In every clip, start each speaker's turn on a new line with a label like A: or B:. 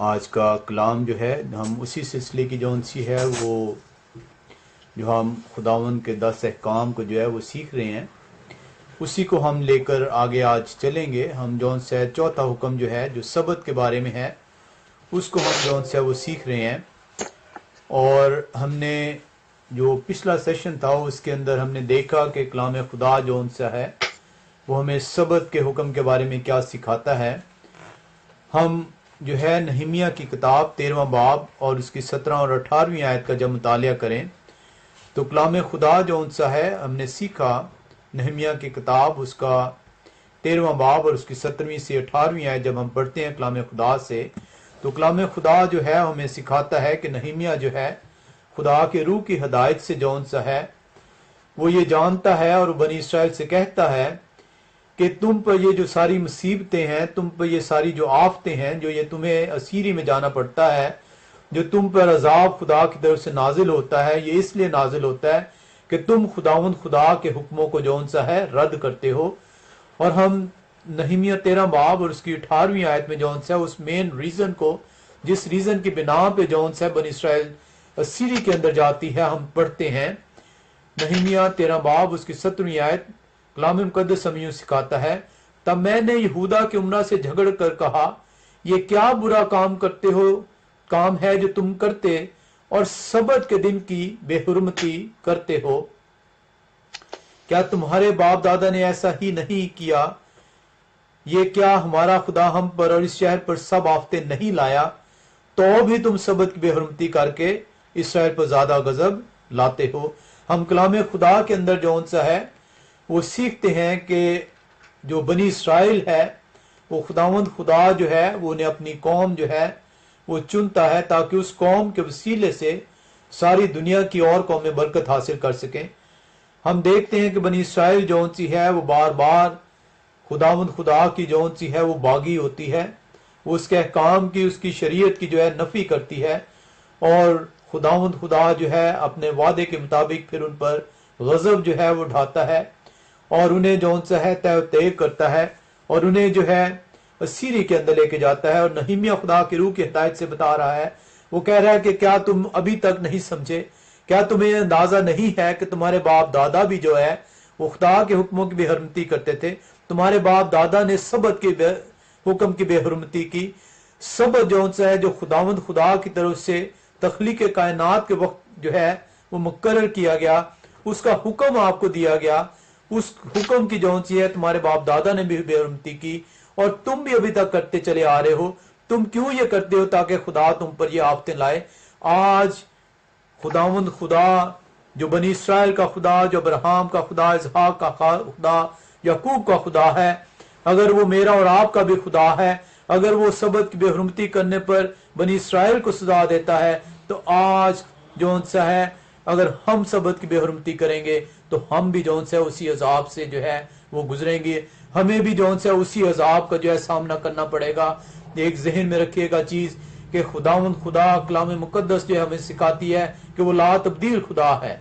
A: آج کا کلام جو ہے ہم اسی سلسلے کی جون سی ہے وہ جو ہم خداوند کے 10 احکام کو جو ہے وہ سیکھ رہے ہیں، اسی کو ہم لے کر آگے آج چلیں گے۔ ہم جون سے چوتھا حکم جو ہے جو سبت کے بارے میں ہے اس کو ہم جون سے وہ سیکھ رہے ہیں، اور ہم نے جو پچھلا سیشن تھا اس کے اندر ہم نے دیکھا کہ کلام خدا جون سا ہے وہ ہمیں سبت کے حکم کے بارے میں کیا سکھاتا ہے۔ ہم جو ہے نہمیہ کی کتاب 13واں باب اور اس کی 17 اور 18ویں آیت کا جب مطالعہ کریں تو کلام خدا جو سا ہے ہم نے سیکھا نہمیہ کی کتاب اس کا 13واں باب اور اس کی 17ویں سے 18ویں آیت جب ہم پڑھتے ہیں کلام خدا سے تو کلام خدا جو ہے ہمیں سکھاتا ہے کہ نہمیہ جو ہے خدا کے روح کی ہدایت سے جون سا ہے وہ یہ جانتا ہے اور بنی اسرائیل سے کہتا ہے کہ تم پر یہ جو ساری مصیبتیں ہیں، تم پر یہ ساری جو آفتیں ہیں، جو یہ تمہیں اسیری میں جانا پڑتا ہے، جو تم پر عذاب خدا کی طرف سے نازل ہوتا ہے، یہ اس لیے نازل ہوتا ہے کہ تم خداوند خدا کے حکموں کو جون سا ہے رد کرتے ہو۔ اور ہم نہمیہ 13 باب اور اس کی 18ویں آیت میں جون سا اس مین ریزن کو، جس ریزن کی بنا پہ جون سا بنی اسرائیل اسیری کے اندر جاتی ہے، ہم پڑھتے ہیں۔ نہمیہ 13 باب اس کی 17ویں آیت کلام مقدس ہمیں یوں سکھاتا ہے، تب میں نے یہودا کے امرا سے جھگڑ کر کہا، یہ کیا برا کام کرتے ہو، کام ہے جو تم کرتے اور سبت کے دن کی بے حرمتی کرتے ہو؟ کیا تمہارے باپ دادا نے ایسا ہی نہیں کیا؟ یہ کیا ہمارا خدا ہم پر اور اس شہر پر سب آفتیں نہیں لایا؟ تو بھی تم سبت کی بے حرمتی کر کے اسرائیل پر زیادہ غضب لاتے ہو۔ ہم کلام خدا کے اندر جو سا ہے وہ سیکھتے ہیں کہ جو بنی اسرائیل ہے وہ خداوند خدا جو ہے وہ انہیں اپنی قوم جو ہے وہ چنتا ہے تاکہ اس قوم کے وسیلے سے ساری دنیا کی اور قومیں برکت حاصل کر سکیں۔ ہم دیکھتے ہیں کہ بنی اسرائیل جون سی ہے وہ بار بار خداوند خدا کی جون سی ہے وہ باغی ہوتی ہے، وہ اس کے احکام کی، اس کی شریعت کی جو ہے نفی کرتی ہے، اور خداوند خدا جو ہے اپنے وعدے کے مطابق پھر ان پر غضب جو ہے وہ ڈھاتا ہے اور انہیں جون سا ہے تیگ کرتا ہے اور انہیں جو ہے اسیری کے اندر لے کے جاتا ہے۔ اور نہمیہ خدا کی روح کی ہدایت سے بتا رہا ہے، وہ کہہ رہا ہے کہ کیا تم ابھی تک نہیں سمجھے؟ کیا تمہیں اندازہ نہیں ہے کہ تمہارے باپ دادا بھی جو ہے وہ خدا کے حکموں کی بے حرمتی کرتے تھے؟ تمہارے باپ دادا نے سبت کے حکم کی بے حرمتی کی۔ سبت جون سا ہے جو خداوند خدا کی طرف سے تخلیق کائنات کے وقت جو ہے وہ مقرر کیا گیا، اس کا حکم آپ کو دیا گیا، اس حکم کی جون سی ہے تمہارے باپ دادا نے بھی بے حرمتی کی اور تم بھی ابھی تک کرتے چلے آ رہے ہو۔ تم کیوں یہ کرتے ہو؟ تاکہ خدا تم پر یہ آفتیں لائے۔ آج خداوند خدا جو بنی اسرائیل کا خدا، جو ابراہیم کا خدا، اسحاق کا خدا، یعقوب کا خدا ہے، اگر وہ میرا اور آپ کا بھی خدا ہے، اگر وہ سبت کی بے حرمتی کرنے پر بنی اسرائیل کو سزا دیتا ہے تو آج جون سا ہے اگر ہم سبت کی بے حرمتی کریں گے تو ہم بھی جون سے اسی عذاب سے جو ہے وہ گزریں گے، ہمیں بھی جون سے اسی عذاب کا جو ہے سامنا کرنا پڑے گا۔ ایک ذہن میں رکھیے گا چیز کہ خداوند خدا کلام مقدس جو ہے ہمیں سکھاتی ہے کہ وہ لا تبدیل خدا ہے،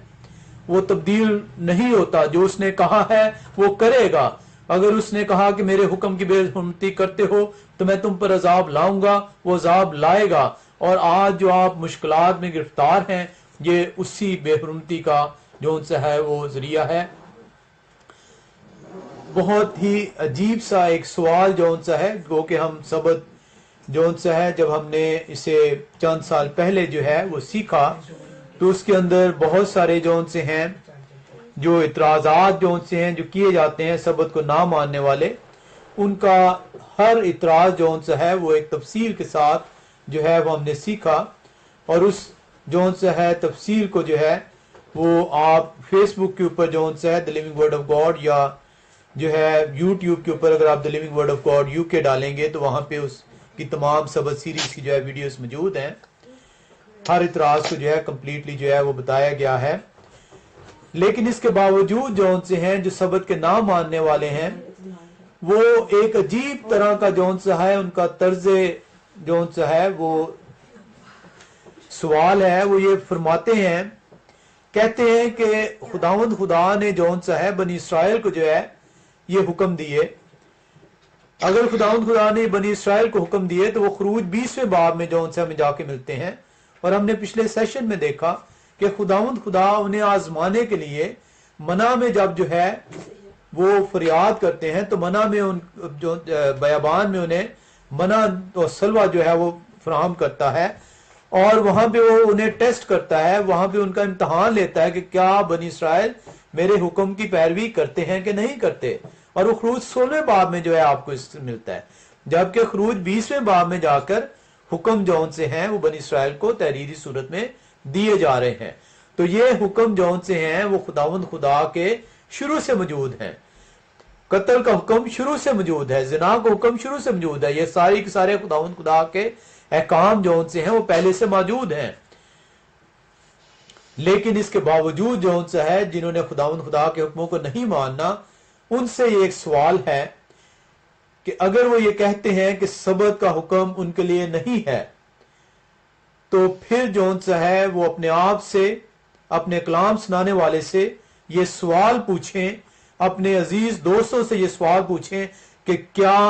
A: وہ تبدیل نہیں ہوتا، جو اس نے کہا ہے وہ کرے گا۔ اگر اس نے کہا کہ میرے حکم کی بے حرمتی کرتے ہو تو میں تم پر عذاب لاؤں گا، وہ عذاب لائے گا۔ اور آج جو آپ مشکلات میں گرفتار ہیں یہ اسی بے حرمتی کا جو ان سے ہے وہ ذریعہ ہے۔ بہت ہی عجیب سا ایک سوال جو ان سے ہے وہ کہ ہم سبت جو ان سے ہے جب ہم نے اسے چند سال پہلے جو ہے وہ سیکھا تو اس کے اندر بہت سارے جو ان سے ہیں جو اعتراضات جو ان سے ہیں جو کیے جاتے ہیں سبت کو نہ ماننے والے، ان کا ہر اعتراض جو ان سے ہے وہ ایک تفصیل کے ساتھ جو ہے وہ ہم نے سیکھا، اور اس جو ان سے ہے تفصیل کو جو ہے وہ آپ فیس بک کے اوپر جو ان سے ہے the living word of God یا جو ہے یوٹیوب کے اوپر اگر آپ the living word of God U K ڈالیں گے تو وہاں پہ اس کی تمام سبت سیریز کی جو ہے ویڈیوز موجود ہیں۔ ہر اعتراض کو جو ہے کمپلیٹلی جو ہے وہ بتایا گیا ہے۔ لیکن اس کے باوجود جو ان سے ہیں جو سبت کے نہ ماننے والے ہیں وہ ایک عجیب طرح کا جو ان سے ہے ان کا طرز جو ان سے ہے وہ سوال ہے، وہ یہ فرماتے ہیں، کہتے ہیں کہ خداوند خدا نے جو ان سے ہے بنی اسرائیل کو جو ہے یہ حکم دیے اگر خدا نے بنی اسرائیل کو حکم دیے تو وہ خروج 20ویں باب میں جو ان سے ہمیں جا کے ملتے ہیں، اور ہم نے پچھلے سیشن میں دیکھا کہ خدا انہیں آزمانے کے لیے منع میں جب جو ہے وہ فریاد کرتے ہیں تو منع میں جو بیابان میں انہیں منع اور سلوہ جو ہے وہ فراہم کرتا ہے، اور وہاں پہ وہ انہیں ٹیسٹ کرتا ہے، وہاں پہ ان کا امتحان لیتا ہے کہ کیا بنی اسرائیل میرے حکم کی پیروی کرتے ہیں کہ نہیں کرتے، اور وہ خروج 16ویں باب میں جو ہے آپ کو اس سے ملتا ہے، جبکہ خروج 20ویں باب میں جا کر حکم جون سے ہیں وہ بنی اسرائیل کو تحریری صورت میں دیے جا رہے ہیں۔ تو یہ حکم جون سے ہیں وہ خدا کے شروع سے موجود ہیں۔ قتل کا حکم شروع سے موجود ہے، زنا کا حکم شروع سے موجود ہے، یہ ساری کے سارے خدا کے احکام جو ان سے ہیں وہ پہلے سے موجود ہیں۔ لیکن اس کے باوجود جو ان سے ہے جنہوں نے خدا کے حکموں کو نہیں ماننا، ان سے یہ ایک سوال ہے کہ اگر وہ یہ کہتے ہیں کہ سبت کا حکم ان کے لیے نہیں ہے، تو پھر جو ان سے ہے وہ اپنے آپ سے، اپنے کلام سنانے والے سے یہ سوال پوچھیں، اپنے عزیز دوستوں سے یہ سوال پوچھیں کہ کیا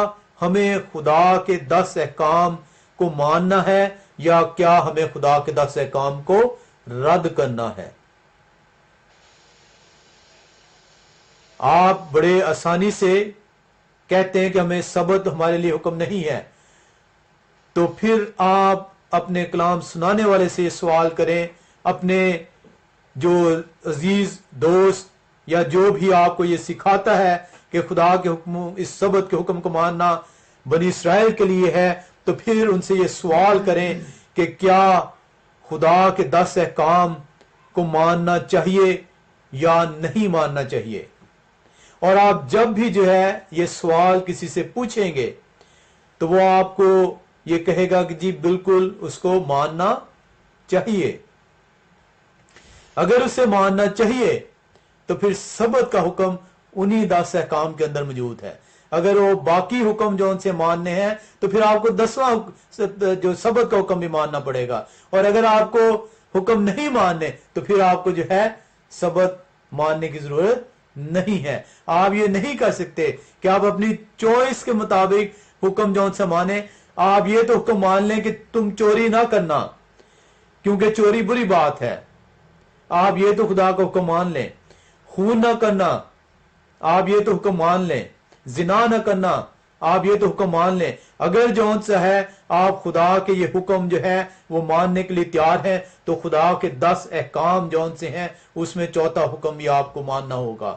A: ہمیں خدا کے 10 احکام کو ماننا ہے یا کیا ہمیں خدا کے 10 احکام کو رد کرنا ہے۔ آپ بڑے آسانی سے کہتے ہیں کہ ہمیں سبت ہمارے لیے حکم نہیں ہے، تو پھر آپ اپنے کلام سنانے والے سے یہ سوال کریں، اپنے جو عزیز دوست یا جو بھی آپ کو یہ سکھاتا ہے کہ خدا کے حکم، اس سبت کے حکم کو ماننا بنی اسرائیل کے لیے ہے، تو پھر ان سے یہ سوال کریں کہ کیا خدا کے 10 احکام کو ماننا چاہیے یا نہیں ماننا چاہیے۔ اور آپ جب بھی جو ہے یہ سوال کسی سے پوچھیں گے تو وہ آپ کو یہ کہے گا کہ جی بالکل اس کو ماننا چاہیے۔ اگر اسے ماننا چاہیے تو پھر سبت کا حکم انہی 10 احکام کے اندر موجود ہے۔ اگر وہ باقی حکم جو ان سے ماننے ہیں تو پھر آپ کو 10واں جو سبت کا حکم بھی ماننا پڑے گا، اور اگر آپ کو حکم نہیں ماننے تو پھر آپ کو جو ہے سبت ماننے کی ضرورت نہیں ہے۔ آپ یہ نہیں کر سکتے کہ آپ اپنی چوائس کے مطابق حکم جو ان سے مانیں۔ آپ یہ تو حکم مان لیں کہ تم چوری نہ کرنا کیونکہ چوری بری بات ہے، آپ یہ تو خدا کا حکم مان لیں۔ خون نہ کرنا، آپ یہ تو حکم مان لیں۔ زنا نہ کرنا، آپ یہ تو حکم مان لیں۔ اگر جو ان سے ہے آپ خدا کے یہ حکم جو ہے وہ ماننے کے لیے تیار ہیں تو خدا کے 10 احکام جو ان سے ہیں اس میں چوتھا حکم بھی آپ کو ماننا ہوگا،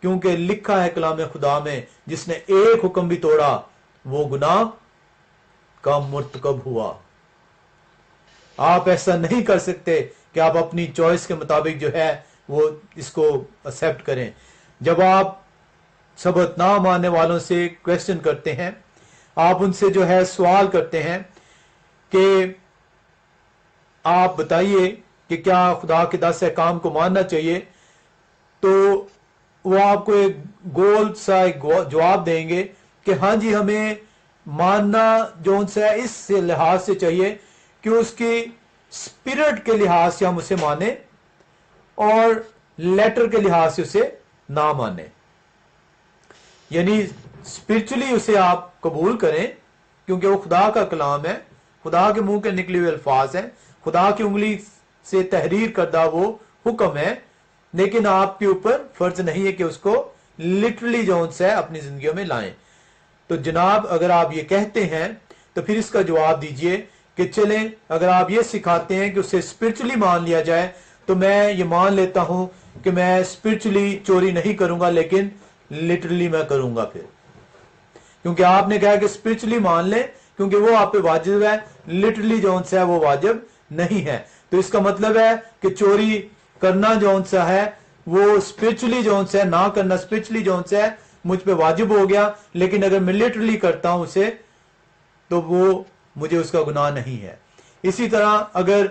A: کیونکہ لکھا ہے کلام خدا میں جس نے ایک حکم بھی توڑا وہ گناہ کا مرتکب ہوا۔ آپ ایسا نہیں کر سکتے کہ آپ اپنی چوائس کے مطابق جو ہے وہ اس کو ایکسپٹ کریں۔ جب آپ سبت نہ ماننے والوں سے کویسچن کرتے ہیں، آپ ان سے جو ہے سوال کرتے ہیں کہ آپ بتائیے کہ کیا خدا کے 10 احکام کو ماننا چاہیے، تو وہ آپ کو ایک گول سا ایک جواب دیں گے کہ ہاں جی ہمیں ماننا جو ان سے اس سے لحاظ سے چاہیے کہ اس کی اسپرٹ کے لحاظ سے ہم اسے مانیں اور لیٹر کے لحاظ سے اسے نہ مانیں، یعنی اسپرچولی اسے آپ قبول کریں کیونکہ وہ خدا کا کلام ہے، خدا کے منہ کے نکلے ہوئے الفاظ ہیں، خدا کی انگلی سے تحریر کردہ وہ حکم ہے، لیکن آپ کے اوپر فرض نہیں ہے کہ اس کو لٹرلی جو ان سے اپنی زندگیوں میں لائیں۔ تو جناب اگر آپ یہ کہتے ہیں تو پھر اس کا جواب دیجئے کہ چلیں اگر آپ یہ سکھاتے ہیں کہ اسے اسپرچولی مان لیا جائے تو میں یہ مان لیتا ہوں کہ میں اسپرچولی چوری نہیں کروں گا لیکن لٹرلی میں کروں گا، پھر کیونکہ آپ نے کہا کہ اسپرچولی مان لیں کیونکہ وہ آپ پہ واجب ہے، لٹرلی جو ان سے ہے وہ واجب نہیں ہے۔ تو اس کا مطلب ہے کہ چوری کرنا جو ان سے ہے وہ اسپرچولی جو ان سے ہے، نہ کرنا اسپرچولی جو ان سے ہے مجھ پہ واجب ہو گیا، لیکن اگر میں لٹرلی کرتا ہوں اسے تو وہ مجھے اس کا گناہ نہیں ہے۔ اسی طرح اگر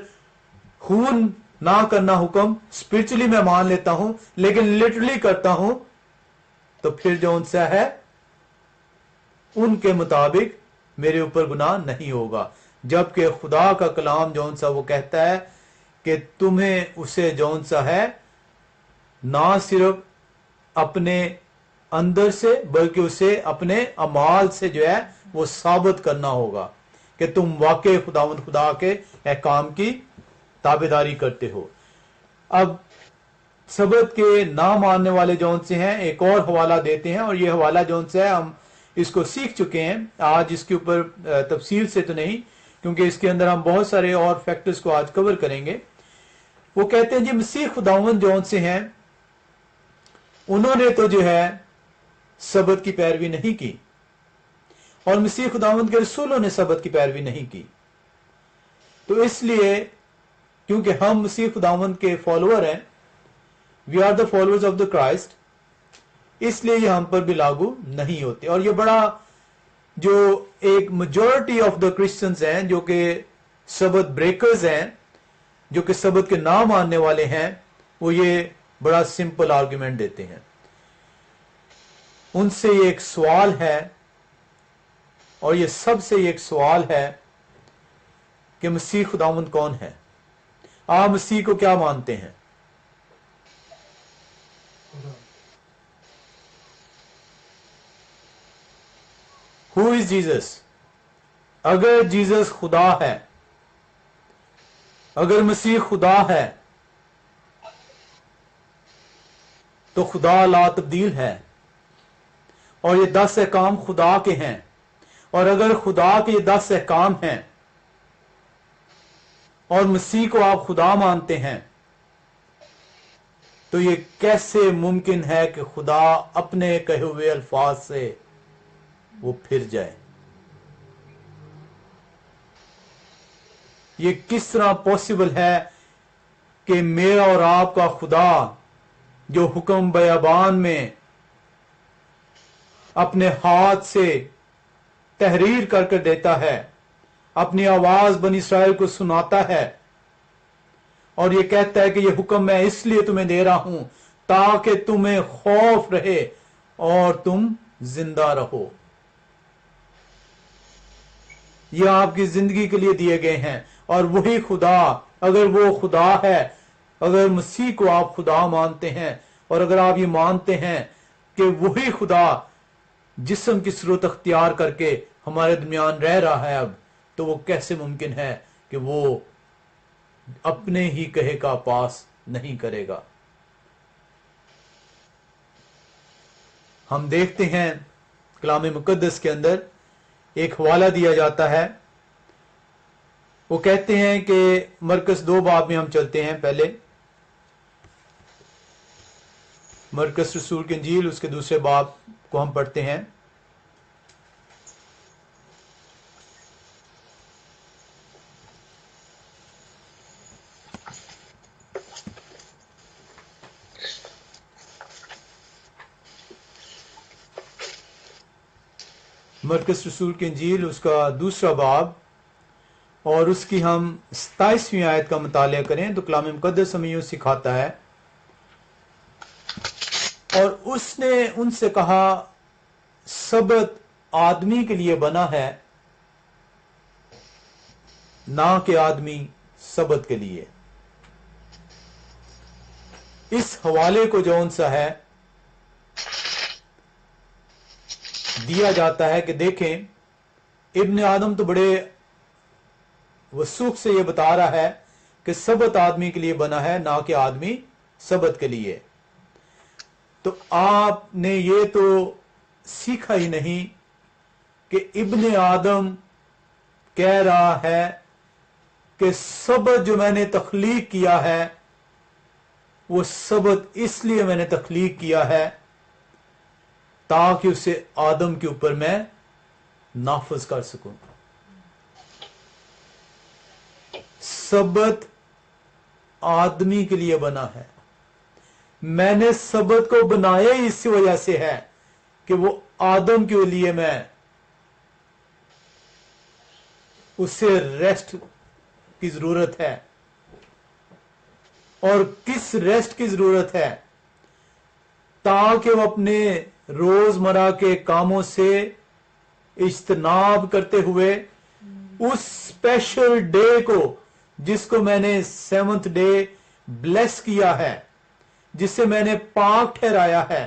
A: خون نہ کرنا حکم اسپرچولی میں مان لیتا ہوں لیکن لٹرلی کرتا ہوں تو پھر جو ان سے ہے ان کے مطابق میرے اوپر گناہ نہیں ہوگا، جبکہ خدا کا کلام جو ان سا وہ کہتا ہے کہ تمہیں اسے جو ان سا ہے نہ صرف اپنے اندر سے بلکہ اسے اپنے اعمال سے جو ہے وہ ثابت کرنا ہوگا کہ تم واقع خداوند خدا کے احکام کی تابعداری کرتے ہو. اب سبت کے نہ ماننے والے جون سے ہیں ایک اور حوالہ دیتے ہیں، اور یہ حوالہ جون سے ہے ہم اس کو سیکھ چکے ہیں. آج اس کے اوپر تفصیل سے تو نہیں، کیونکہ اس کے اندر ہم بہت سارے اور فیکٹرز کو آج کور کریں گے. وہ کہتے ہیں جی مسیح خداوند جون سے ہیں انہوں نے تو جو ہے سبت کی پیروی نہیں کی، اور مسیح خداوند کے رسولوں نے سبت کی پیروی نہیں کی. تو اس لیے کیونکہ ہم مسیح خداوند کے فالوور ہیں، we are the followers of the Christ, اس لیے یہ ہم پر بھی لاگو نہیں ہوتے. اور یہ بڑا جو ایک میجورٹی آف دا کرسچنز ہیں جو کہ سبت بریکرز ہیں، جو کہ سبت کے نہ ماننے والے ہیں، وہ یہ بڑا سمپل آرگومنٹ دیتے ہیں. ان سے یہ ایک سوال ہے، اور یہ سب سے یہ ایک سوال ہے کہ مسیح خداوند کون ہے؟ آپ مسیح کو کیا مانتے ہیں؟ Who is Jesus؟ اگر جیزس خدا ہے، اگر مسیح خدا ہے تو خدا لا تبدیل ہے، اور یہ 10 احکام خدا کے ہیں. اور اگر خدا کے یہ 10 احکام ہیں اور مسیح کو آپ خدا مانتے ہیں، تو یہ کیسے ممکن ہے کہ خدا اپنے کہے ہوئے الفاظ سے وہ پھر جائے؟ یہ کس طرح پاسبل ہے کہ میرا اور آپ کا خدا جو حکم بیابان میں اپنے ہاتھ سے تحریر کر کے دیتا ہے، اپنی آواز بنی اسرائیل کو سناتا ہے، اور یہ کہتا ہے کہ یہ حکم میں اس لیے تمہیں دے رہا ہوں تاکہ تمہیں خوف رہے اور تم زندہ رہو. یہ آپ کی زندگی کے لیے دیے گئے ہیں. اور وہی خدا، اگر وہ خدا ہے، اگر مسیح کو آپ خدا مانتے ہیں، اور اگر آپ یہ مانتے ہیں کہ وہی خدا جسم کی صورت اختیار کر کے ہمارے درمیان رہ رہا ہے اب، تو وہ کیسے ممکن ہے کہ وہ اپنے ہی کہے کا پاس نہیں کرے گا؟ ہم دیکھتے ہیں کلام مقدس کے اندر ایک حوالہ دیا جاتا ہے. وہ کہتے ہیں کہ مرکز 2 باب میں ہم چلتے ہیں. پہلے مرکز رسول کی انجیل اس کے دوسرے باب کو ہم پڑھتے ہیں. مرکز رسول کی انجیل اس کا دوسرا باب اور اس کی ہم 27ویں آیت کا مطالعہ کریں تو کلام مقدس ہمیں یوں سکھاتا ہے، اور اس نے ان سے کہا سبت آدمی کے لیے بنا ہے، نہ کہ آدمی سبت کے لیے. اس حوالے کو جو ان سا ہے دیا جاتا ہے کہ دیکھیں ابن آدم تو بڑے وثوق سے یہ بتا رہا ہے کہ سبت آدمی کے لیے بنا ہے، نہ کہ آدمی سبت کے لیے. تو آپ نے یہ تو سیکھا ہی نہیں کہ ابن آدم کہہ رہا ہے کہ سبت جو میں نے تخلیق کیا ہے وہ سبت اس لیے میں نے تخلیق کیا ہے تاکہ اسے آدم کے اوپر میں نافذ کر سکوں. سبت آدمی کے لیے بنا ہے. میں نے سبت کو بنایا ہی اسی وجہ سے ہے کہ وہ آدم کے لیے میں اسے ریسٹ کی ضرورت ہے. اور کس ریسٹ کی ضرورت ہے؟ تاکہ وہ اپنے روزمرہ کے کاموں سے اجتناب کرتے ہوئے اس اسپیشل ڈے کو جس کو میں نے 7th ڈے بلیس کیا ہے، جسے میں نے پاک ٹھہرایا ہے،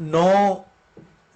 A: 9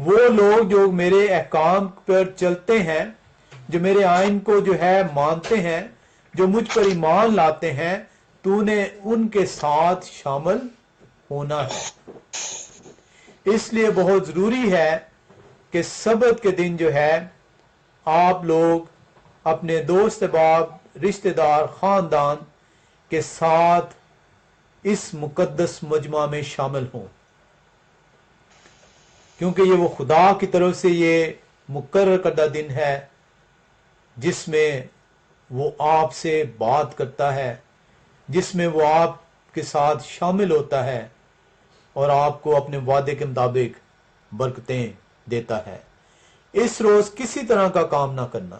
A: وہ لوگ جو میرے احکام پر چلتے ہیں, جو میرے آئین کو جو ہے مانتے ہیں, جو مجھ پر ایمان لاتے ہیں, تو نے ان کے ساتھ شامل ہونا ہے. اس لیے بہت ضروری ہے کہ سبت کے دن جو ہے آپ لوگ اپنے دوست احباب, رشتہ دار, خاندان کے ساتھ اس مقدس مجمع میں شامل ہوں, کیونکہ یہ وہ خدا کی طرف سے یہ مقرر کردہ دن ہے جس میں وہ آپ سے بات کرتا ہے, جس میں وہ آپ کے ساتھ شامل ہوتا ہے اور آپ کو اپنے وعدے کے مطابق برکتیں دیتا ہے. اس روز کسی طرح کا کام نہ کرنا,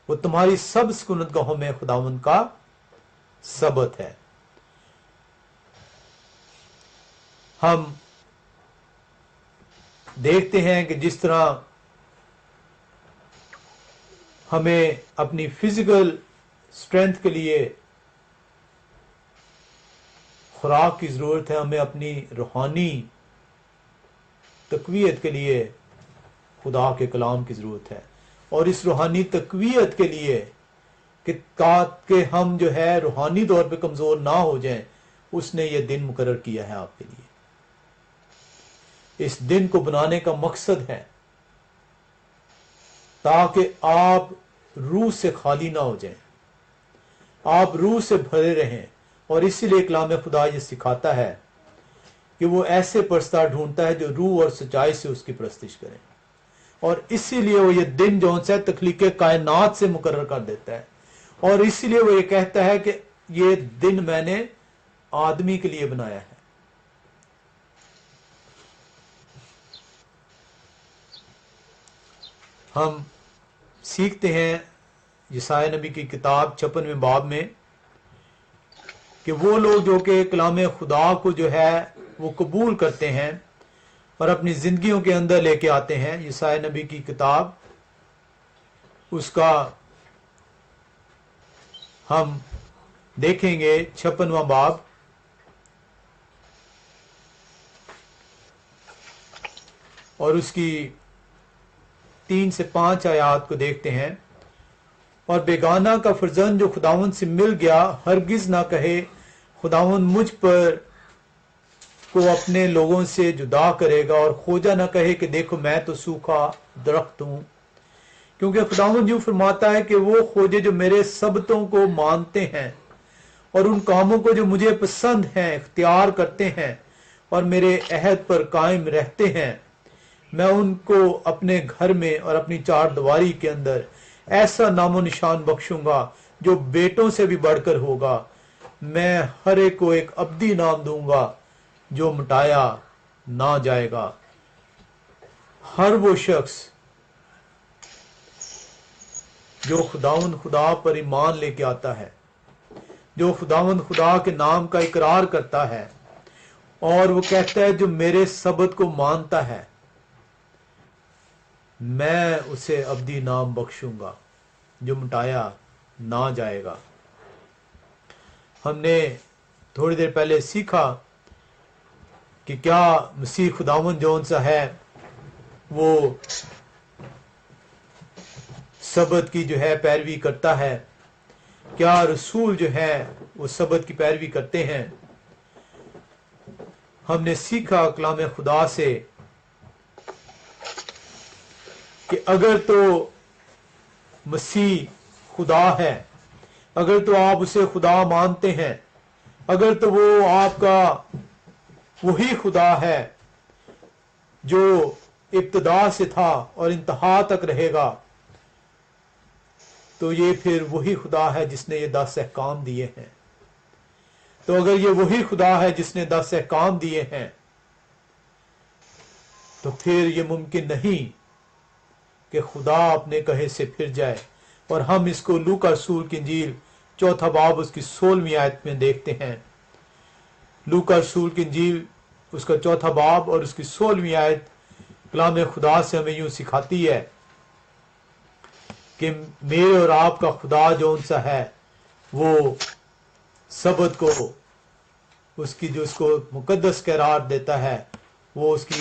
A: وہ تمہاری سب سکونت گاہوں میں خداوند کا سبت ہے. ہم دیکھتے ہیں کہ جس طرح ہمیں اپنی فزیکل اسٹرینتھ کے لیے خوراک کی ضرورت ہے, ہمیں اپنی روحانی تقویت کے لیے خدا کے کلام کی ضرورت ہے. اور اس روحانی تقویت کے لیے کہ ہم جو ہے روحانی طور پہ کمزور نہ ہو جائیں, اس نے یہ دن مقرر کیا ہے آپ کے لیے. اس دن کو بنانے کا مقصد ہے تاکہ آپ روح سے خالی نہ ہو جائیں, آپ روح سے بھرے رہیں. اور اسی لیے کلام خدا یہ سکھاتا ہے کہ وہ ایسے پرستار ڈھونڈتا ہے جو روح اور سچائی سے اس کی پرستش کریں. اور اسی لیے وہ یہ دن جو ہے تخلیق کائنات سے مقرر کر دیتا ہے, اور اسی لیے وہ یہ کہتا ہے کہ یہ دن میں نے آدمی کے لیے بنایا ہے. ہم سیکھتے ہیں یسایہ نبی کی کتاب 56ویں باب میں کہ وہ لوگ جو کہ کلام خدا کو جو ہے وہ قبول کرتے ہیں اور اپنی زندگیوں کے اندر لے کے آتے ہیں. یسایہ نبی کی کتاب اس کا ہم دیکھیں گے 56واں باب اور اس کی 3 سے 5 آیات کو دیکھتے ہیں. اور بیگانہ کا فرزند جو خداوند سے مل گیا ہرگز نہ کہے خداوند مجھ پر کو اپنے لوگوں سے جدا کرے گا, اور کھوجا نہ کہے کہ دیکھو میں تو سوکھا درخت ہوں. کیونکہ خداوند یوں فرماتا ہے کہ وہ کھوجے جو میرے سبتوں کو مانتے ہیں اور ان کاموں کو جو مجھے پسند ہیں اختیار کرتے ہیں اور میرے عہد پر قائم رہتے ہیں, میں ان کو اپنے گھر میں اور اپنی چار دیواری کے اندر ایسا نام و نشان بخشوں گا جو بیٹوں سے بھی بڑھ کر ہوگا. میں ہر ایک کو ایک ابدی نام دوں گا جو مٹایا نہ جائے گا. ہر وہ شخص جو خداوند خدا پر ایمان لے کے آتا ہے, جو خداوند خدا کے نام کا اقرار کرتا ہے اور وہ کہتا ہے جو میرے سبت کو مانتا ہے, میں اسے ابدی نام بخشوں گا جو مٹایا نہ جائے گا. ہم نے تھوڑی دیر پہلے سیکھا کہ کیا مسیح خداوند جون سا ہے وہ سبت کی جو ہے پیروی کرتا ہے, کیا رسول جو ہے وہ سبت کی پیروی کرتے ہیں. ہم نے سیکھا کلام خدا سے کہ اگر تو مسیح خدا ہے, اگر تو آپ اسے خدا مانتے ہیں, اگر تو وہ آپ کا وہی خدا ہے جو ابتدا سے تھا اور انتہا تک رہے گا, تو یہ پھر وہی خدا ہے جس نے یہ 10 احکام دیے ہیں. تو اگر یہ وہی خدا ہے جس نے 10 احکام دیے ہیں تو پھر یہ ممکن نہیں کہ خدا اپنے کہے سے پھر جائے. اور ہم اس کو لوکا رسول کی انجیل 4 باب اس کی 16ویں آیت میں دیکھتے ہیں. لوکا رسول کی انجیل اس کا 4 باب اور اس کی 16ویں آیت کلام خدا سے ہمیں یوں سکھاتی ہے کہ میرے اور آپ کا خدا جون سا ہے وہ سبت کو اس کی جو اس کو مقدس قرار دیتا ہے, وہ اس کی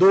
A: 2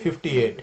A: 58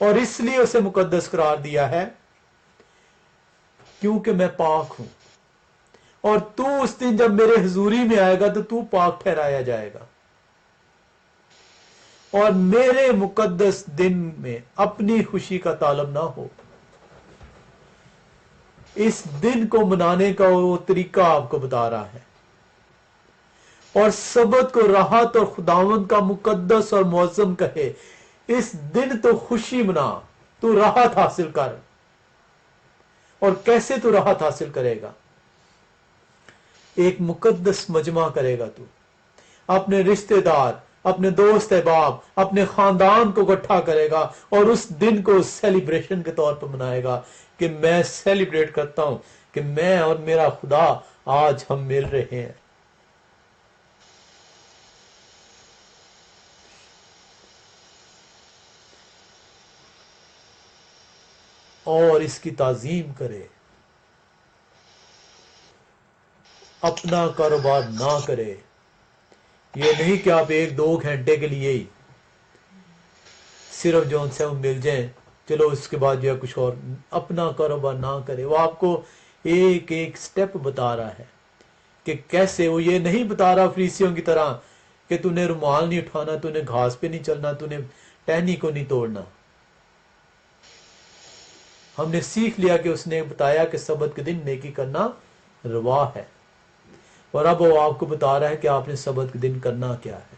A: اور اس لیے اسے مقدس قرار دیا ہے کیونکہ میں پاک ہوں، اور تو اس دن جب میرے حضوری میں آئے گا تو پاک ٹھہرایا جائے گا۔ اور میرے مقدس دن میں اپنی خوشی کا طالب نہ ہو۔ اس دن کو منانے کا وہ طریقہ آپ کو بتا رہا ہے، اور سبت کو راحت اور خداوند کا مقدس اور معظم کہے۔ اس دن تو خوشی منا، تو راحت حاصل کر۔ اور کیسے تو راحت حاصل کرے گا؟ ایک مقدس مجمع کرے گا، تو اپنے رشتہ دار، اپنے دوست احباب، اپنے خاندان کو اکٹھا کرے گا، اور اس دن کو سیلیبریشن کے طور پر منائے گا کہ میں سیلیبریٹ کرتا ہوں کہ میں اور میرا خدا آج ہم مل رہے ہیں۔ اور اس کی تعظیم کرے، اپنا کاروبار نہ کرے۔ یہ نہیں کہ آپ 1-2 گھنٹے کے لیے ہی صرف جو ان سے ہم مل جائیں، چلو اس کے بعد جو ہے کچھ اور، اپنا کاروبار نہ کرے۔ وہ آپ کو ایک ایک سٹیپ بتا رہا ہے کہ کیسے۔ وہ یہ نہیں بتا رہا فریسیوں کی طرح کہ تو نے رومال نہیں اٹھانا، تو نے گھاس پہ نہیں چلنا، تو نے ٹہنی کو نہیں توڑنا۔ ہم نے سیکھ لیا کہ اس نے بتایا کہ سبت کے دن نیکی کرنا روا ہے، اور اب وہ آپ کو بتا رہا ہے کہ آپ نے سبت کے دن کرنا کیا ہے۔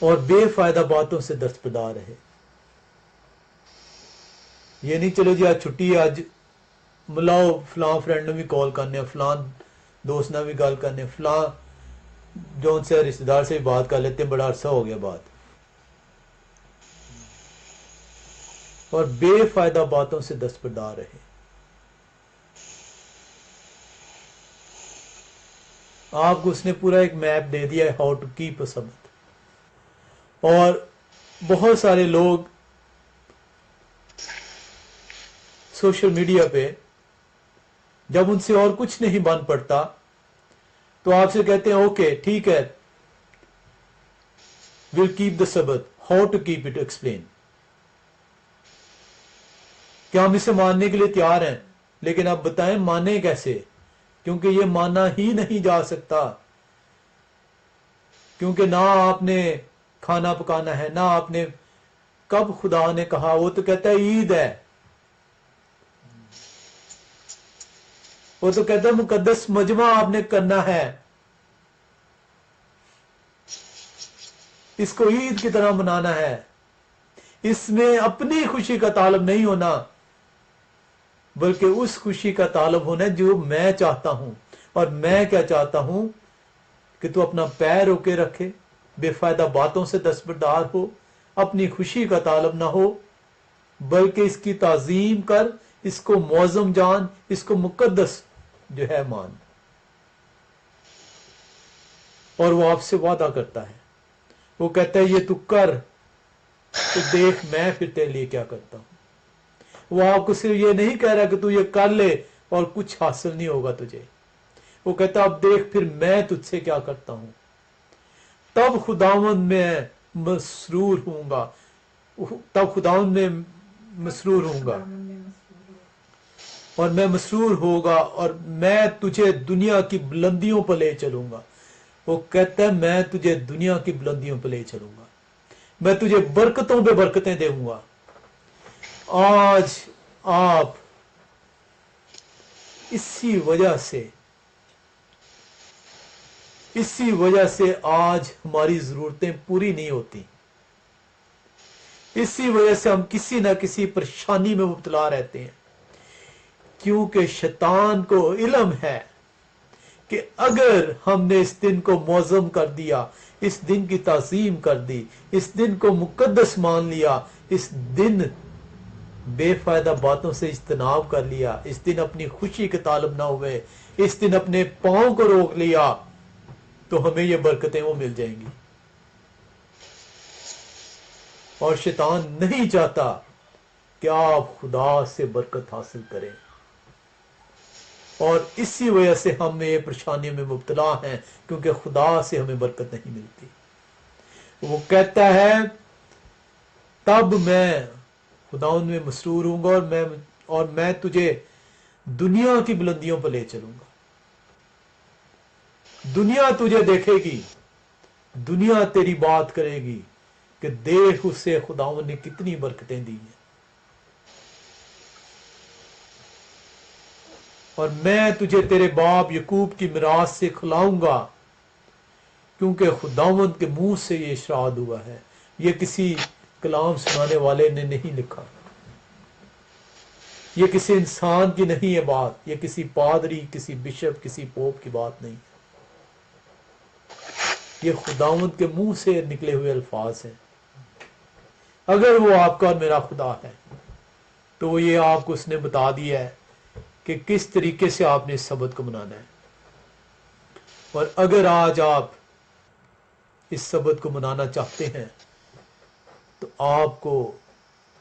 A: اور بے فائدہ باتوں سے دستبردار رہے۔ یہ نہیں چلو جی آج چھٹی ہے، آج ملاؤ فلاں فرینڈ نے بھی کال کرنے، فلاں دوست نے بھی گل کرنے، فلاں جو ان سے رشتہ دار سے بھی بات کر لیتے ہیں، بڑا عرصہ ہو گیا بات۔ اور بے فائدہ باتوں سے دستبردار رہے۔ آپ کو اس نے پورا ایک میپ دے دیا ہے، ہاؤ ٹو کیپ اے سبت۔ اور بہت سارے لوگ سوشل میڈیا پہ جب ان سے اور کچھ نہیں بن پڑتا تو آپ سے کہتے ہیں اوکے ٹھیک ہے، we'll keep the Sabbath, how to keep it explain۔ کیا ہم اسے ماننے کے لیے تیار ہیں، لیکن آپ بتائیں مانیں کیسے، کیونکہ یہ مانا ہی نہیں جا سکتا، کیونکہ نہ آپ نے کھانا پکانا ہے، نہ آپ نے کب خدا نے کہا، وہ تو کہتا ہے عید ہے، وہ تو کہتا ہے مقدس مجمع آپ نے کرنا ہے، اس کو عید کی طرح منانا ہے۔ اس میں اپنی خوشی کا طالب نہیں ہونا، بلکہ اس خوشی کا طالب ہونا ہے جو میں چاہتا ہوں۔ اور میں کیا چاہتا ہوں کہ تو اپنا پیر روکے رکھے، بے فائدہ باتوں سے دستبردار ہو، اپنی خوشی کا طالب نہ ہو، بلکہ اس کی تعظیم کر، اس کو معظم جان، اس کو مقدس جو ہے مان۔ اور وہ آپ سے وعدہ کرتا ہے، وہ کہتا ہے یہ تو کر، تو دیکھ میں پھر تیرے لیے کیا کرتا ہوں۔ وہ آپ کو صرف یہ نہیں کہہ رہا کہ تو یہ کر لے اور کچھ حاصل نہیں ہوگا تجھے، وہ کہتا اب دیکھ پھر میں تجھ سے کیا کرتا ہوں۔ تب خداوند میں مسرور ہوں گا، تب خداوند میں مسرور ہوں گا، اور میں مسرور ہوگا، اور میں تجھے دنیا کی بلندیوں پر لے چلوں گا۔ وہ کہتا ہے میں تجھے دنیا کی بلندیوں پر لے چلوں گا، میں تجھے برکتوں پہ برکتیں دوں گا۔ آج آپ اسی وجہ سے آج ہماری ضرورتیں پوری نہیں ہوتی، اسی وجہ سے ہم کسی نہ کسی پریشانی میں مبتلا رہتے ہیں، کیونکہ شیطان کو علم ہے کہ اگر ہم نے اس دن کو معظم کر دیا، اس دن کی تعظیم کر دی، اس دن کو مقدس مان لیا، اس دن بے فائدہ باتوں سے اجتناب کر لیا، اس دن اپنی خوشی کے طالب نہ ہوئے، اس دن اپنے پاؤں کو روک لیا، تو ہمیں یہ برکتیں وہ مل جائیں گی۔ اور شیطان نہیں چاہتا کہ آپ خدا سے برکت حاصل کریں۔ اور اسی وجہ سے ہم یہ پریشانیوں میں مبتلا ہیں، کیونکہ خدا سے ہمیں برکت نہیں ملتی۔ وہ کہتا ہے تب میں خداوند میں مسرور ہوں گا اور میں تجھے دنیا کی بلندیوں پر لے چلوں گا۔ دنیا تجھے دیکھے گی، دنیا تیری بات کرے گی کہ دیکھ اسے خداوند نے کتنی برکتیں دی ہیں، اور میں تجھے تیرے باپ یعقوب کی میراث سے کھلاؤں گا، کیونکہ خداوند کے منہ سے یہ ارشاد ہوا ہے۔ یہ کسی کلام سنانے والے نے نہیں لکھا، یہ کسی انسان کی نہیں ہے بات، یہ کسی پادری، کسی بشپ، کسی پوپ کی بات نہیں، یہ خداوند کے منہ سے نکلے ہوئے الفاظ ہیں۔ اگر وہ آپ کا اور میرا خدا ہے تو یہ آپ کو اس نے بتا دیا ہے کہ کس طریقے سے آپ نے اس سبت کو منانا ہے۔ اور اگر آج آپ اس سبت کو منانا چاہتے ہیں تو آپ کو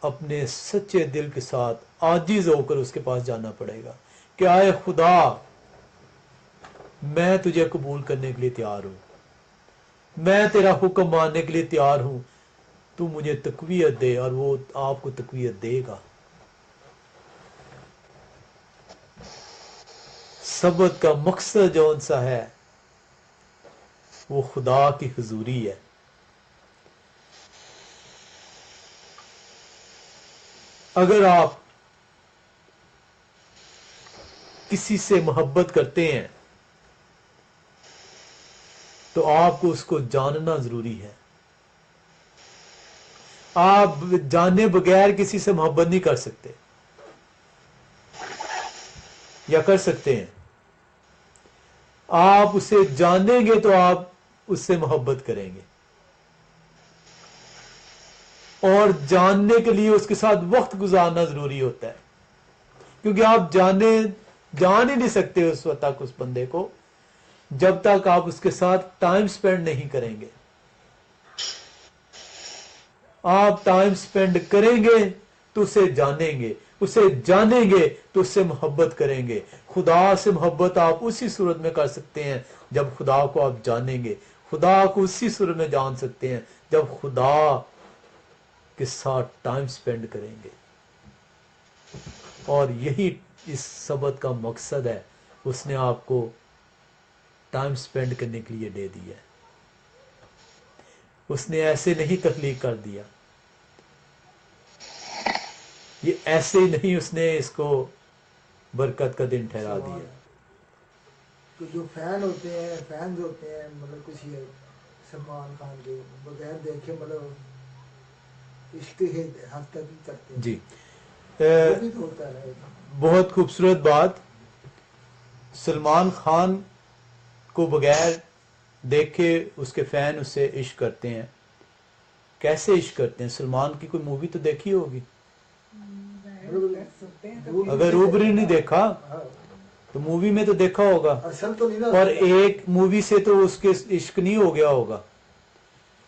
A: اپنے سچے دل کے ساتھ عاجز ہو کر اس کے پاس جانا پڑے گا کہ آئے خدا، میں تجھے قبول کرنے کے لیے تیار ہوں، میں تیرا حکم ماننے کے لیے تیار ہوں، تو مجھے تقویت دے۔ اور وہ آپ کو تقویت دے گا۔ سبت کا مقصد جون سا ہے وہ خدا کی حضوری ہے۔ اگر آپ کسی سے محبت کرتے ہیں تو آپ کو اس کو جاننا ضروری ہے۔ آپ جانے بغیر کسی سے محبت نہیں کر سکتے، یا کر سکتے ہیں؟ آپ اسے جانیں گے تو آپ اس سے محبت کریں گے، اور جاننے کے لیے اس کے ساتھ وقت گزارنا ضروری ہوتا ہے، کیونکہ آپ جان ہی نہیں سکتے اس وقت تک اس بندے کو جب تک آپ اس کے ساتھ ٹائم سپینڈ نہیں کریں گے۔ آپ ٹائم سپینڈ کریں گے تو اسے جانیں گے، اسے جانیں گے تو اس سے محبت کریں گے۔ خدا سے محبت آپ اسی صورت میں کر سکتے ہیں جب خدا کو آپ جانیں گے۔ خدا کو اسی صورت میں جان سکتے ہیں جب خدا کے ساتھ ٹائم سپینڈ کریں گے۔ اور یہی اس سبت کا مقصد ہے، اس نے آپ کو ٹائم سپینڈ کرنے کے لیے دے دیا ہے۔ اس نے ایسے نہیں تخلیق کر دیا، یہ ایسے ہی نہیں اس نے اس کو برکت کا دن ٹھہرا دیا۔
B: تو جو فینز ہوتے ہیں مطلب کسی سلمان خان کے بغیر دیکھے مطلب عشق ہی حد تک ہی کرتے ہیں۔
A: جی
B: وہ بھی تو ہوتا ہے۔
A: بہت خوبصورت بات، سلمان خان کو بغیر دیکھے اس کے فین اس سے عشق کرتے ہیں۔ کیسے عشق کرتے ہیں؟ سلمان کی کوئی مووی تو دیکھی ہوگی، اگر روبری نہیں دیکھا تو مووی میں تو دیکھا ہوگا،
B: اصل تو نہیں نا،
A: اور ایک مووی سے تو اس کے عشق نہیں ہو گیا ہوگا۔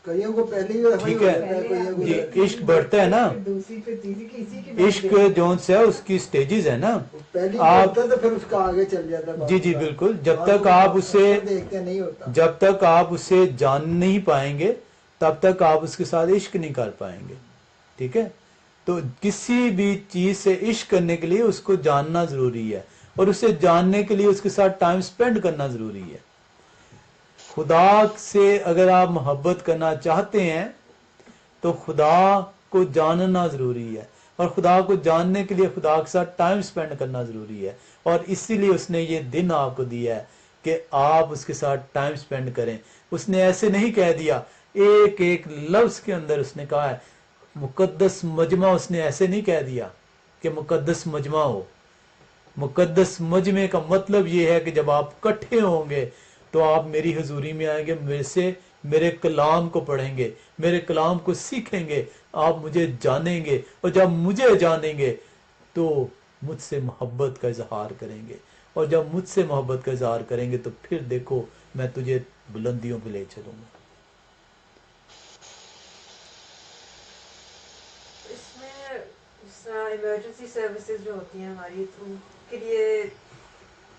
B: کئیوں کو پہلی دفعہ ہی
A: ٹھیک
B: ہو
A: ہے،
B: جاتا ہے، کئیوں کو
A: جی عشق بڑھتا ہے نا، عشق جون سے ہے اس کی سٹیجز ہے نا،
B: پہلی
A: آپ
B: ہوتا تو پھر اس کا آگے چل جاتا ہے۔
A: جی جی بالکل، جب تک آپ اسے
B: دیکھتے نہیں ہوتا۔
A: جب تک آپ اسے جان نہیں پائیں گے تب تک آپ اس کے ساتھ عشق نہیں کر پائیں گے۔ ٹھیک ہے، تو کسی بھی چیز سے عشق کرنے کے لیے اس کو جاننا ضروری ہے، اور اسے جاننے کے لیے اس کے ساتھ ٹائم سپینڈ کرنا ضروری ہے۔ خدا سے اگر آپ محبت کرنا چاہتے ہیں تو خدا کو جاننا ضروری ہے، اور خدا کو جاننے کے لیے خدا کے ساتھ ٹائم سپینڈ کرنا ضروری ہے، اور اسی لیے اس نے یہ دن آپ کو دیا ہے کہ آپ اس کے ساتھ ٹائم سپینڈ کریں۔ اس نے ایسے نہیں کہہ دیا، ایک ایک لفظ کے اندر اس نے کہا ہے مقدس مجمع، اس نے ایسے نہیں کہہ دیا کہ مقدس مجمع ہو۔ مقدس مجمع کا مطلب یہ ہے کہ جب آپ اکٹھے ہوں گے تو آپ میری حضوری میں آئیں گے، میرے سے میرے کلام کو پڑھیں گے، میرے کلام کو سیکھیں گے، آپ مجھے جانیں گے، اور جب مجھے جانیں گے تو مجھ سے محبت کا اظہار کریں گے، اور جب مجھ سے محبت کا اظہار کریں گے تو پھر دیکھو میں تجھے بلندیوں پہ لے چلوں گا۔
C: اس میں ایمرجنسی سروسز جو ہوتی ہیں ہماری، تو ان کے لیے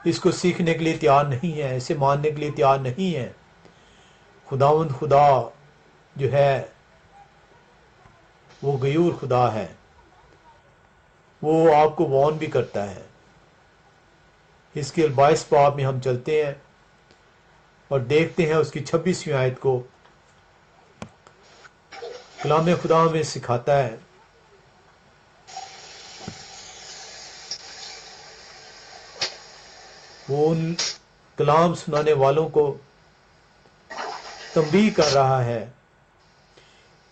A: اس کو سیکھنے کے لیے تیار نہیں ہیں، اسے ماننے کے لیے تیار نہیں ہیں. خداوند خدا جو ہے وہ غیور خدا ہے، وہ آپ کو وارن بھی کرتا ہے. اس کے 22 باب میں ہم چلتے ہیں اور دیکھتے ہیں اس کی 26ویں آیت کو. کلام خدا میں سکھاتا ہے، وہ ان کلام سنانے والوں کو تنبیہ کر رہا ہے.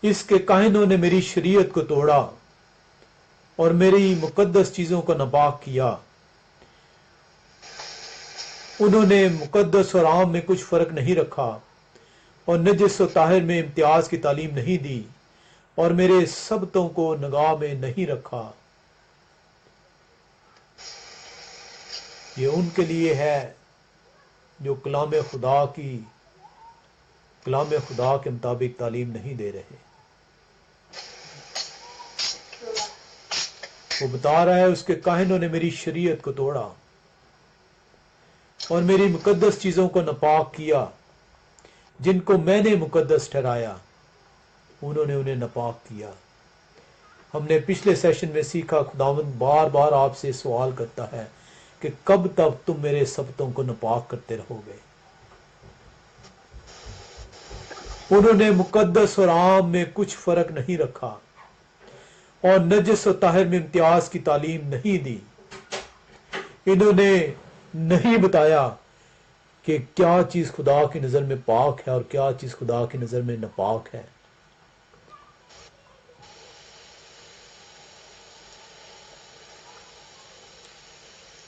A: اس کے کاہنوں نے میری شریعت کو توڑا اور میری مقدس چیزوں کو ناپاک کیا. انہوں نے مقدس اور عام میں کچھ فرق نہیں رکھا اور نجس و طاہر میں امتیاز کی تعلیم نہیں دی اور میرے سبتوں کو نگاہ میں نہیں رکھا. یہ ان کے لیے ہے جو کلام خدا کے مطابق تعلیم نہیں دے رہے. وہ بتا رہا ہے اس کے کاہنوں نے میری شریعت کو توڑا اور میری مقدس چیزوں کو ناپاک کیا. جن کو میں نے مقدس ٹھہرایا انہوں نے انہیں ناپاک کیا. ہم نے پچھلے سیشن میں سیکھا خداوند بار بار آپ سے سوال کرتا ہے کہ کب تک تم میرے سبتوں کو ناپاک کرتے رہو گے. انہوں نے مقدس اور عام میں کچھ فرق نہیں رکھا اور نجس و طاہر میں امتیاز کی تعلیم نہیں دی. انہوں نے نہیں بتایا کہ کیا چیز خدا کی نظر میں پاک ہے اور کیا چیز خدا کی نظر میں ناپاک ہے.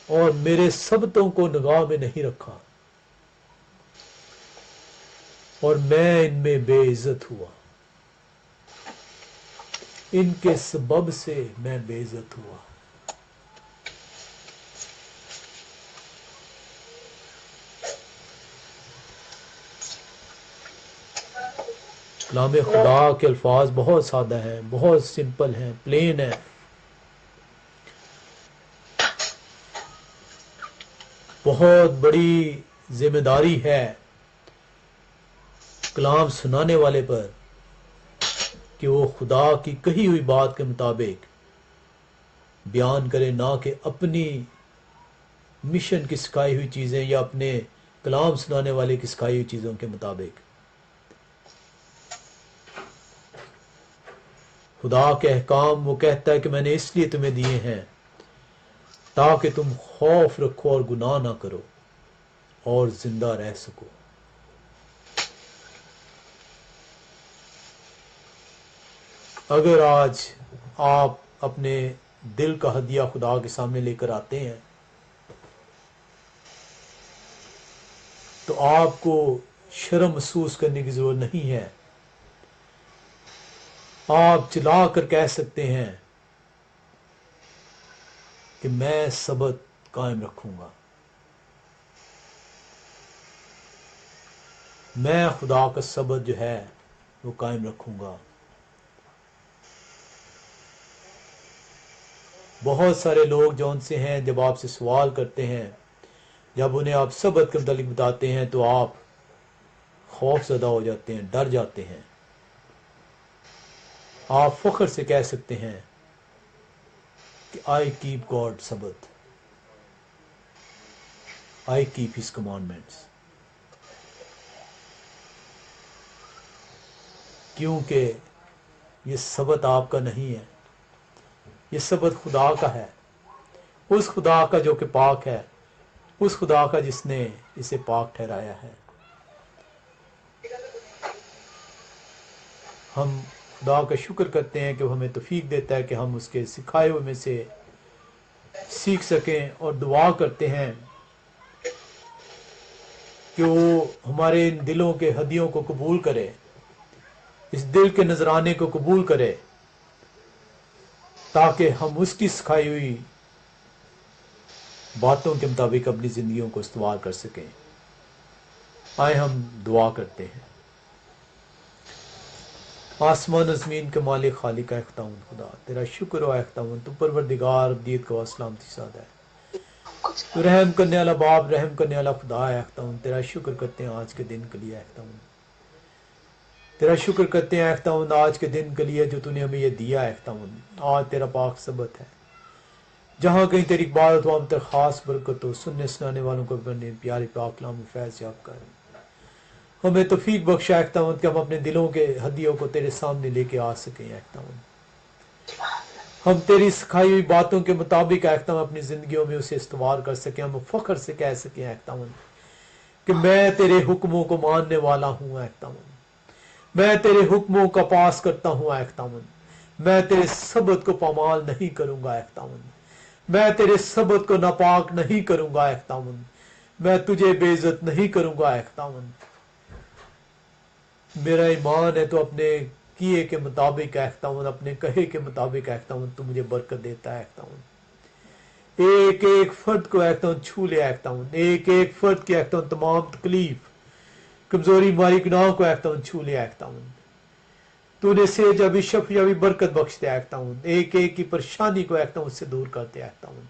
A: اور میرے سبتوں کو نگاہ میں نہیں رکھا اور میں ان میں بے عزت ہوا. ان کے سبب سے میں بے عزت ہوا. کلام خدا کے الفاظ بہت سادہ ہیں، بہت سمپل ہیں، پلین ہیں. بہت بڑی ذمہ داری ہے کلام سنانے والے پر کہ وہ خدا کی کہی ہوئی بات کے مطابق بیان کرے، نہ کہ اپنی مشن کی سکھائی ہوئی چیزیں یا اپنے کلام سنانے والے کی سکھائی ہوئی چیزوں کے مطابق. خدا کے احکام وہ کہتا ہے کہ میں نے اس لیے تمہیں دیے ہیں تاکہ تم خوف رکھو اور گناہ نہ کرو اور زندہ رہ سکو. اگر آج آپ اپنے دل کا ہدیہ خدا کے سامنے لے کر آتے ہیں تو آپ کو شرم محسوس کرنے کی ضرورت نہیں ہے. آپ چلا کر کہہ سکتے ہیں کہ میں سبت قائم رکھوں گا، میں خدا کا سبت جو ہے وہ قائم رکھوں گا. بہت سارے لوگ جو ان سے ہیں جب آپ سے سوال کرتے ہیں، جب انہیں آپ سبت کے متعلق بتاتے ہیں تو آپ خوف زدہ ہو جاتے ہیں، ڈر جاتے ہیں. آپ فخر سے کہہ سکتے ہیں کہ آئی کیپ گاڈ سبت، آئی کیپ ہز کمانڈمنٹس. کیونکہ یہ سبت آپ کا نہیں ہے، یہ سبت خدا کا ہے، اس خدا کا جو کہ پاک ہے، اس خدا کا جس نے اسے پاک ٹھہرایا ہے. ہم خدا کا شکر کرتے ہیں کہ وہ ہمیں توفیق دیتا ہے کہ ہم اس کے سکھائے ہوئے میں سے سیکھ سکیں، اور دعا کرتے ہیں کہ وہ ہمارے ان دلوں کے ہدیوں کو قبول کرے، اس دل کے نذرانے کو قبول کرے، تاکہ ہم اس کی سکھائی ہوئی باتوں کے مطابق اپنی زندگیوں کو استوار کر سکیں. آئے ہم دعا کرتے ہیں. آسمان و زمین کے مالک خالق ہے خداوند خدا، تیرا شکر ہو اے خداوند، تو پروردگار ابدیت کا سلامتی سادہ ہے. تو رحم کرنے والا باپ، رحم کرنے والا خدا ہے خداوند، تیرا شکر کرتے ہیں آج کے دن کے لیے خداوند، تیرا شکر کرتے ہیں خداوند آج کے دن کے لیے جو تو نے ہمیں یہ دیا ہے خداوند۔ آج تیرا پاک سبت ہے، جہاں کہیں تیری عبادت وہاں پر خاص برکت ہو، سننے سنانے والوں کو اپنے پیارے پاک کلام میں فیض یاب کر، ہمیں توفیق بخشا ہے خداوند کہ ہم اپنے دلوں کے ہدیوں کو تیرے سامنے لے کے آ سکیں خداوند، ہم تیری سکھائی ہوئی باتوں کے مطابق ہم اپنی زندگیوں میں اسے استوار کر سکیں، ہم فخر سے کہہ سکیں خداوند کہ میں تیرے حکموں کو ماننے والا ہوں خداوند، میں تیرے حکموں کا پاس کرتا ہوں خداوند، میں تیرے سبت کو پامال نہیں کروں گا خداوند، میں تیرے سبت کو ناپاک نہیں کروں گا خداوند، میں تجھے بے عزت نہیں کروں گا خداوند۔ میرا ایمان ہے تو اپنے کیے کے مطابق خداوند، اپنے کہے کے مطابق خداوند تو مجھے برکت دیتا ہے خداوند، ایک ایک فرد کو خداوند چھو لے خداوند، ایک ایک فرد کی خداوند تمام تکلیف کمزوری ماری گناہ کو خداوند چھو لے خداوند، تو نے سے جب شفیع بھی برکت بخش دے خداوند، ایک ایک کی پریشانی کو خداوند سے دور کرتے خداوند،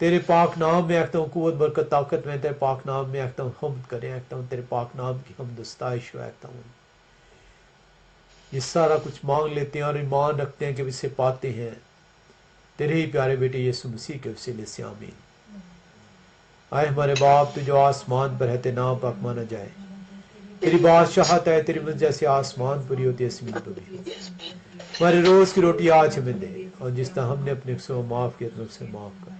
A: تیرے پاک نام میں خداوند قوت برکت طاقت میں، تیرے پاک نام میں خداوند حمد کریں خداوند، تیرے پاک نام کی حمد و ستائش ہو خداوند۔ یہ سارا کچھ مانگ لیتے ہیں اور ایمان رکھتے ہیں کہ اسے پاتے ہیں تیرے ہی پیارے بیٹے یسوع مسیح کے وسیلے سے، آمین۔ آئے ہمارے باپ تو جو آسمان پر ہے، تیرے نام پاک مانا جائے، تیری بادشاہت ہے، تیری مرضی جیسے آسمان پوری ہوتی ہے زمین پر بھی، ہمارے روز کی روٹی آج ہمیں دے، اور جس طرح ہم نے اپنے سے معاف کیا تو سے معاف کر،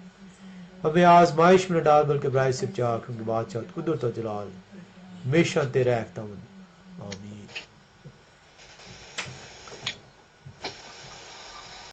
A: ہمیں آزمائش میں نہ ڈال بلکہ برائے سے بچا، کیونکہ بادشاہت قدرت و جلال ہمیشہ تیرا ہے خداوند، آمین۔